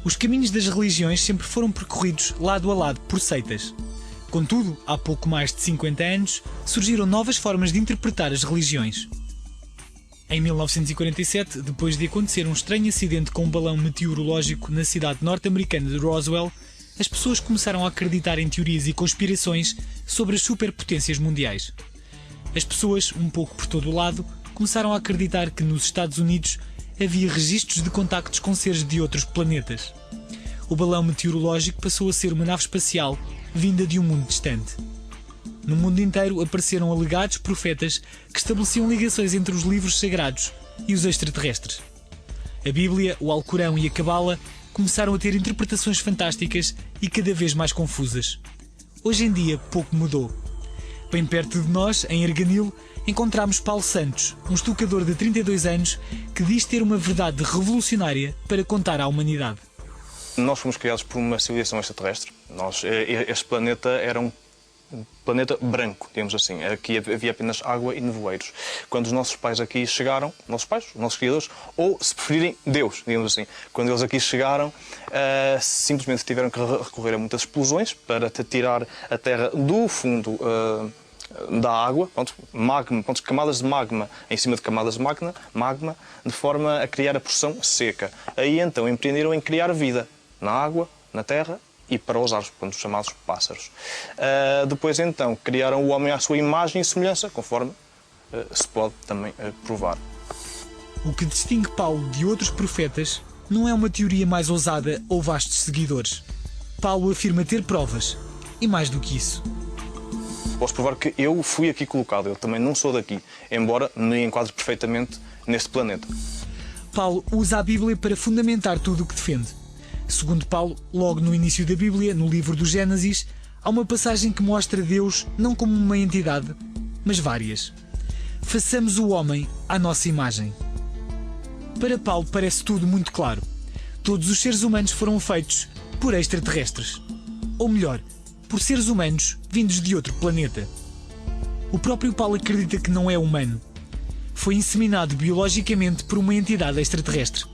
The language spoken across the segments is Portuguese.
Os caminhos das religiões sempre foram percorridos lado a lado por seitas. Contudo, há pouco mais de 50 anos, surgiram novas formas de interpretar as religiões. Em 1947, depois de acontecer um estranho acidente com um balão meteorológico na cidade norte-americana de Roswell, as pessoas começaram a acreditar em teorias e conspirações sobre as superpotências mundiais. As pessoas, um pouco por todo o lado, começaram a acreditar que nos Estados Unidos havia registros de contactos com seres de outros planetas. O balão meteorológico passou a ser uma nave espacial vinda de um mundo distante. No mundo inteiro apareceram alegados profetas que estabeleciam ligações entre os livros sagrados e os extraterrestres. A Bíblia, o Alcorão e a Cabala começaram a ter interpretações fantásticas e cada vez mais confusas. Hoje em dia, pouco mudou. Bem perto de nós, em Arganil, encontramos Paulo Santos, um estucador de 32 anos que diz ter uma verdade revolucionária para contar à humanidade. Nós fomos criados por uma civilização extraterrestre. Este planeta era um planeta branco, digamos assim. Aqui havia apenas água e nevoeiros. Quando os nossos pais aqui chegaram, nossos pais, os nossos criadores, ou se preferirem, Deus, digamos assim. Quando eles aqui chegaram, simplesmente tiveram que recorrer a muitas explosões para tirar a Terra do fundo da água, magma, camadas de magma em cima de camadas de magma, de forma a criar a porção seca. Aí então empreenderam em criar vida na água, na terra e para os árvores, os chamados pássaros. Depois então criaram o homem à sua imagem e semelhança, conforme se pode também provar. O que distingue Paulo de outros profetas não é uma teoria mais ousada ou vastos seguidores. Paulo afirma ter provas, e mais do que isso. Posso provar que eu fui aqui colocado, eu também não sou daqui, embora me enquadre perfeitamente neste planeta. Paulo usa a Bíblia para fundamentar tudo o que defende. Segundo Paulo, logo no início da Bíblia, no livro do Gênesis, há uma passagem que mostra Deus não como uma entidade, mas várias. Façamos o homem à nossa imagem. Para Paulo parece tudo muito claro. Todos os seres humanos foram feitos por extraterrestres. Ou melhor, por seres humanos vindos de outro planeta. O próprio Paulo acredita que não é humano. Foi inseminado biologicamente por uma entidade extraterrestre.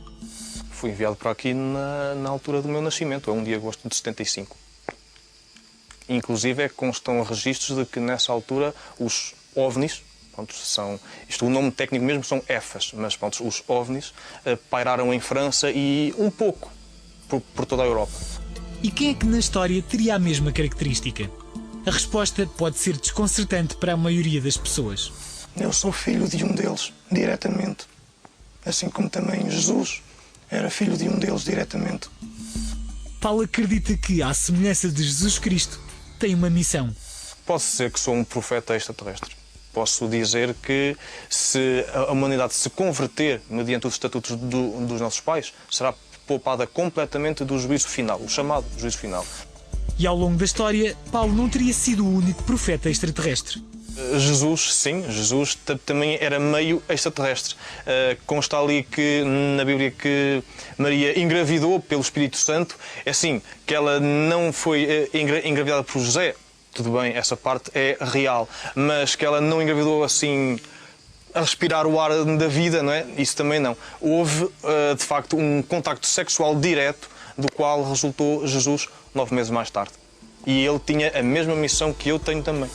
Fui enviado para aqui na altura do meu nascimento, é 1 de agosto de 75. Inclusive constam registros de que nessa altura os OVNIs, o nome técnico mesmo são EFAs, mas os OVNIs pairaram em França e um pouco por toda a Europa. E quem é que na história teria a mesma característica? A resposta pode ser desconcertante para a maioria das pessoas. Eu sou filho de um deles, diretamente. Assim como também Jesus era filho de um deles, diretamente. Paulo acredita que, à semelhança de Jesus Cristo, tem uma missão. Posso dizer que sou um profeta extraterrestre. Posso dizer que se a humanidade se converter mediante os estatutos dos nossos pais, será poupada completamente do juízo final, o chamado juízo final. E ao longo da história, Paulo não teria sido o único profeta extraterrestre. Jesus, sim, Jesus também era meio extraterrestre. Consta ali que na Bíblia que Maria engravidou pelo Espírito Santo. É assim, que ela não foi engravidada por José. Tudo bem, essa parte é real. Mas que ela não engravidou assim a respirar o ar da vida, não é? Isso também não. Houve, de facto, um contacto sexual direto do qual resultou Jesus 9 meses mais tarde. E ele tinha a mesma missão que eu tenho também.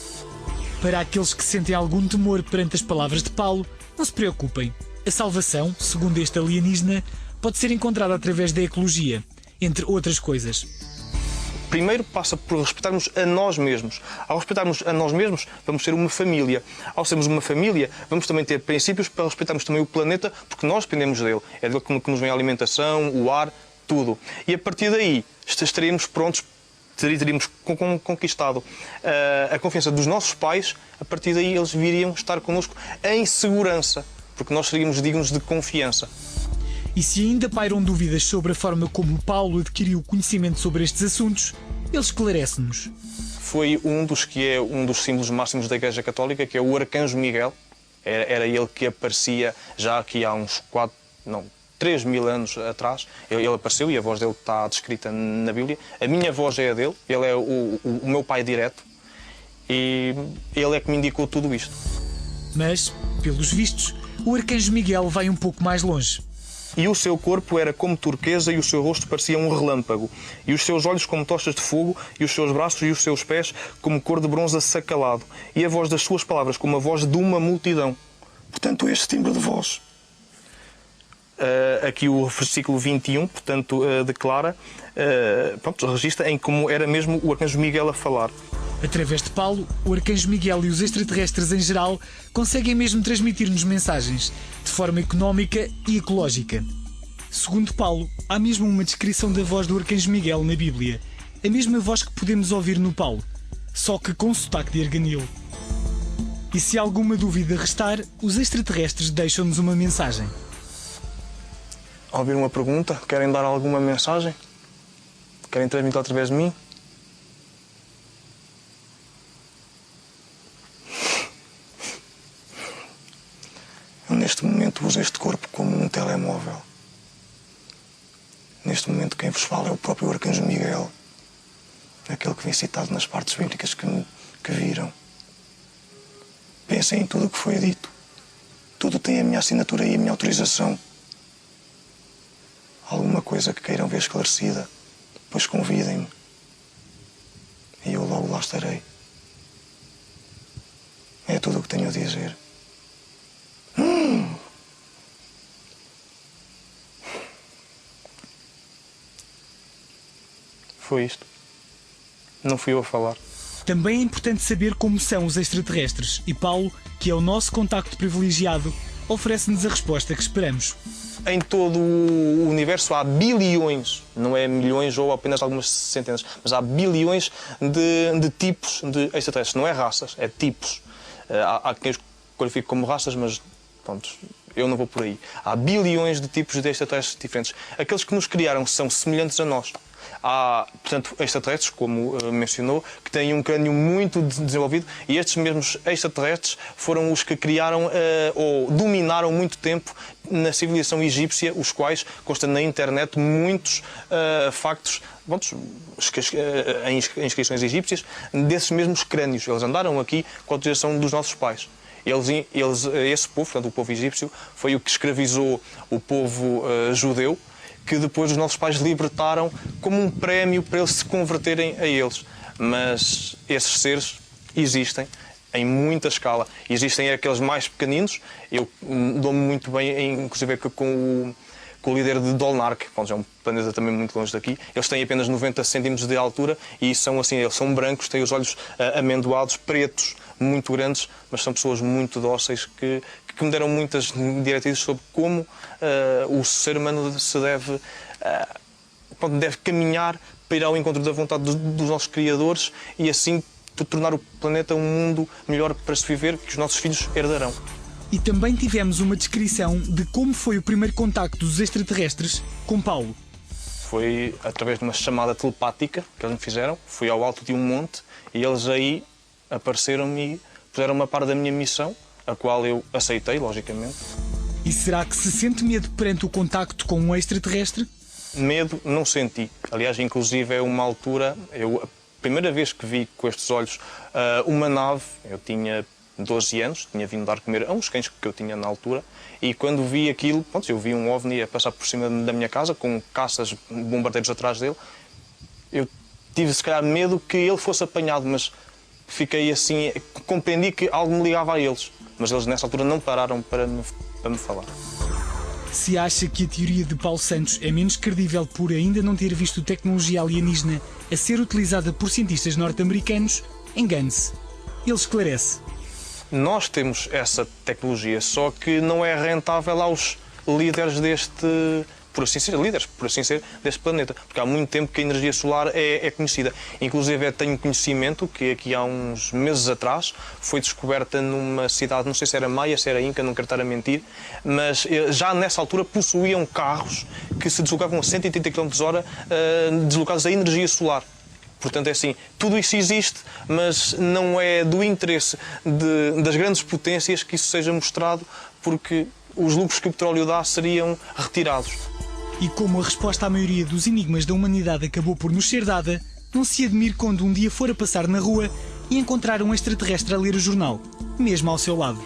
Para aqueles que sentem algum temor perante as palavras de Paulo, não se preocupem. A salvação, segundo este alienígena, pode ser encontrada através da ecologia, entre outras coisas. Primeiro passa por respeitarmos a nós mesmos. Ao respeitarmos a nós mesmos, vamos ser uma família. Ao sermos uma família, vamos também ter princípios para respeitarmos também o planeta, porque nós dependemos dele. É dele que nos vem a alimentação, o ar, tudo. E a partir daí estaríamos prontos, teríamos conquistado a confiança dos nossos pais. A partir daí eles viriam estar connosco em segurança, porque nós seríamos dignos de confiança. E se ainda pairam dúvidas sobre a forma como Paulo adquiriu conhecimento sobre estes assuntos, ele esclarece-nos. Foi um dos símbolos máximos da Igreja Católica, que é o Arcanjo Miguel. Era ele que aparecia já aqui há uns 3 mil anos atrás. Ele apareceu e a voz dele está descrita na Bíblia. A minha voz é a dele, ele é o meu pai direto e ele é que me indicou tudo isto. Mas, pelos vistos, o Arcanjo Miguel vai um pouco mais longe. E o seu corpo era como turquesa e o seu rosto parecia um relâmpago. E os seus olhos como tochas de fogo e os seus braços e os seus pés como cor de bronze assacalado. E a voz das suas palavras como a voz de uma multidão. Portanto, este timbre de voz. Aqui o versículo 21, portanto, declara, registra em como era mesmo o arcanjo Miguel a falar. Através de Paulo, o arcanjo Miguel e os extraterrestres em geral conseguem mesmo transmitir-nos mensagens, de forma económica e ecológica. Segundo Paulo, há mesmo uma descrição da voz do arcanjo Miguel na Bíblia, a mesma voz que podemos ouvir no Paulo, só que com sotaque de Arganil. E se alguma dúvida restar, os extraterrestres deixam-nos uma mensagem. Ao ouvir uma pergunta, querem dar alguma mensagem? Querem transmitir através de mim? Eu, neste momento, uso este corpo como um telemóvel. Neste momento, quem vos fala é o próprio arcanjo Miguel, aquele que vem citado nas partes bíblicas que viram. Pensem em tudo o que foi dito. Tudo tem a minha assinatura e a minha autorização. Alguma coisa que queiram ver esclarecida, pois convidem-me. E eu logo lá estarei. É tudo o que tenho a dizer. Foi isto. Não fui eu a falar. Também é importante saber como são os extraterrestres, e Paulo, que é o nosso contacto privilegiado, oferece-nos a resposta que esperamos. Em todo o universo há bilhões, não é milhões ou apenas algumas centenas, mas há bilhões de tipos de extraterrestres. Não é raças, é tipos. Há quem os qualifique como raças, mas pronto, eu não vou por aí. Há bilhões de tipos de extraterrestres diferentes. Aqueles que nos criaram são semelhantes a nós. Há, portanto, extraterrestres, como mencionou, que têm um crânio muito desenvolvido, e estes mesmos extraterrestres foram os que criaram ou dominaram muito tempo na civilização egípcia, os quais constam na internet muitos factos, em inscrições egípcias, desses mesmos crânios. Eles andaram aqui com a autorização dos nossos pais. Esse povo, portanto, o povo egípcio, foi o que escravizou o povo judeu, que depois os nossos pais libertaram como um prémio para eles se converterem a eles. Mas esses seres existem em muita escala. Existem aqueles mais pequeninos. Eu dou-me muito bem, inclusive com o líder de Dolnark, que é um planeta também muito longe daqui. Eles têm apenas 90 centímetros de altura e são assim, eles são brancos, têm os olhos amendoados, pretos, muito grandes, mas são pessoas muito dóceis que me deram muitas diretrizes sobre como o ser humano se deve caminhar para ir ao encontro da vontade dos nossos criadores e assim tornar o planeta um mundo melhor para se viver, que os nossos filhos herdarão. E também tivemos uma descrição de como foi o primeiro contacto dos extraterrestres com Paulo. Foi através de uma chamada telepática que eles me fizeram. Fui ao alto de um monte e eles aí apareceram-me e puseram-me a par da minha missão, a qual eu aceitei, logicamente. E será que se sente medo perante o contacto com um extraterrestre? Medo não senti. Aliás, inclusive é uma altura, a primeira vez que vi com estes olhos uma nave, eu tinha 12 anos, tinha vindo dar comer a uns cães que eu tinha na altura, e quando vi aquilo, eu vi um OVNI a passar por cima da minha casa, com caças bombardeiros atrás dele. Eu tive, se calhar, medo que ele fosse apanhado, mas fiquei assim, compreendi que algo me ligava a eles. Mas eles, nessa altura, não pararam para me falar. Se acha que a teoria de Paulo Santos é menos credível por ainda não ter visto tecnologia alienígena a ser utilizada por cientistas norte-americanos, engane-se. Ele esclarece. Nós temos essa tecnologia, só que não é rentável aos líderes por assim ser, deste planeta. Porque há muito tempo que a energia solar é conhecida. Inclusive, tenho conhecimento que aqui há uns meses atrás foi descoberta numa cidade, não sei se era Maia, se era Inca, não quero estar a mentir, mas já nessa altura possuíam carros que se deslocavam a 130 km/h deslocados a energia solar. Portanto, é assim, tudo isso existe, mas não é do interesse das grandes potências que isso seja mostrado, porque os lucros que o petróleo dá seriam retirados. E como a resposta à maioria dos enigmas da humanidade acabou por nos ser dada, não se admire quando um dia for a passar na rua e encontrar um extraterrestre a ler o jornal, mesmo ao seu lado.